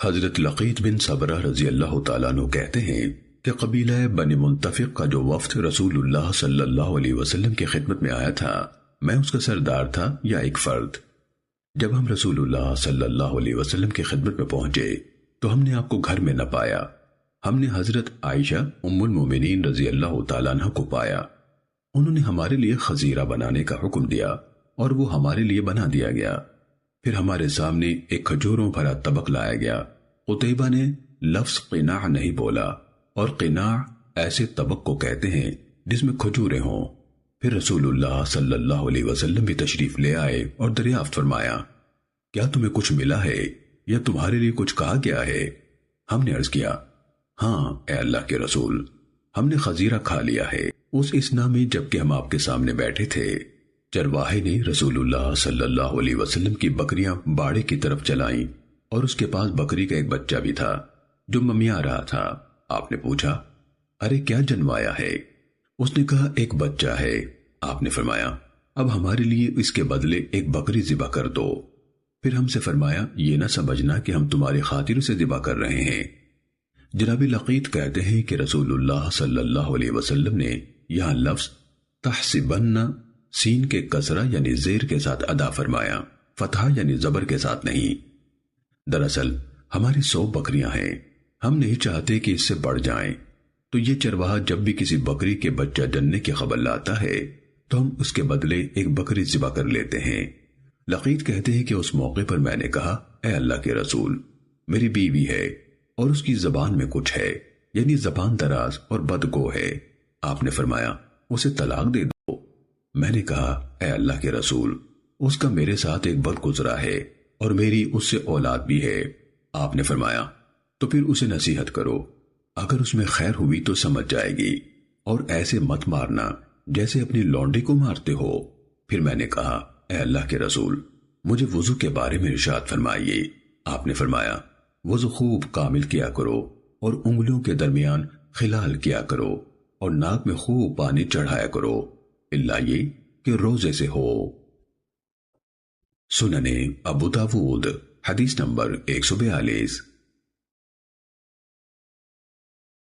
حضرت لقیط بن صبرہ رضی اللہ تعالیٰ عنہ کہتے ہیں کہ قبیلہ بنی منتفق کا جو وفد رسول اللہ صلی اللہ علیہ وسلم کی خدمت میں آیا تھا، میں اس کا سردار تھا یا ایک فرد۔ جب ہم رسول اللہ صلی اللہ علیہ وسلم کی خدمت میں پہنچے تو ہم نے آپ کو گھر میں نہ پایا۔ ہم نے حضرت عائشہ ام المومنین رضی اللہ تعالیٰ عنہ کو پایا۔ انہوں نے ہمارے لیے خزیرہ بنانے کا حکم دیا اور وہ ہمارے لیے بنا دیا گیا۔ پھر ہمارے سامنے ایک کھجوروں بھرا طبق لایا گیا۔ قتیبہ نے لفظ قناع نہیں بولا، اور قناع ایسے طبق کو کہتے ہیں جس میں کھجوریں ہوں۔ پھر رسول اللہ صلی اللہ علیہ وسلم بھی تشریف لے آئے اور دریافت فرمایا، کیا تمہیں کچھ ملا ہے یا تمہارے لیے کچھ کہا گیا ہے؟ ہم نے عرض کیا، ہاں اے اللہ کے رسول، ہم نے خزیرہ کھا لیا ہے۔ اس اسنا میں جبکہ ہم آپ کے سامنے بیٹھے تھے، چرواہے نے رسول اللہ صلی اللہ علیہ وسلم کی بکریاں باڑے کی طرف چلائیں، اور اس کے پاس بکری کا ایک بچہ بھی تھا جو ممیا رہا تھا۔ آپ نے پوچھا، ارے کیا جنوایا ہے؟ اس نے کہا، ایک بچہ ہے۔ آپ نے فرمایا، اب ہمارے لیے اس کے بدلے ایک بکری ذبح کر دو۔ پھر ہم سے فرمایا، یہ نہ سمجھنا کہ ہم تمہاری خاطر سے ذبح کر رہے ہیں۔ جناب لقیط کہتے ہیں کہ رسول اللہ صلی اللہ علیہ وسلم نے یہاں لفظ تحسبن سین کے کسرہ یعنی زیر کے ساتھ ادا فرمایا، فتحہ یعنی زبر کے ساتھ نہیں۔ دراصل ہماری 100 بکریاں ہیں، ہم نہیں چاہتے کہ اس سے بڑھ جائیں، تو یہ چرواہا جب بھی کسی بکری کے بچہ جننے کی خبر لاتا ہے تو ہم اس کے بدلے ایک بکری ذبح کر لیتے ہیں۔ لقیط کہتے ہیں کہ اس موقع پر میں نے کہا، اے اللہ کے رسول، میری بیوی ہے اور اس کی زبان میں کچھ ہے، یعنی زبان دراز اور بدگو ہے۔ آپ نے فرمایا، اسے طلاق دے دو۔ میں نے کہا، اے اللہ کے رسول، اس کا میرے ساتھ ایک بد گزرا ہے اور میری اس سے اولاد بھی ہے۔ آپ نے فرمایا، تو پھر اسے نصیحت کرو، اگر اس میں خیر ہوئی تو سمجھ جائے گی، اور ایسے مت مارنا جیسے اپنی لونڈی کو مارتے ہو۔ پھر میں نے کہا، اے اللہ کے رسول، مجھے وضو کے بارے میں ارشاد فرمائیے۔ آپ نے فرمایا، وضو خوب کامل کیا کرو اور انگلیوں کے درمیان خلال کیا کرو اور ناک میں خوب پانی چڑھایا کرو، الا یہ کہ روزے سے ہو۔ سننے ابو داود حدیث نمبر 142۔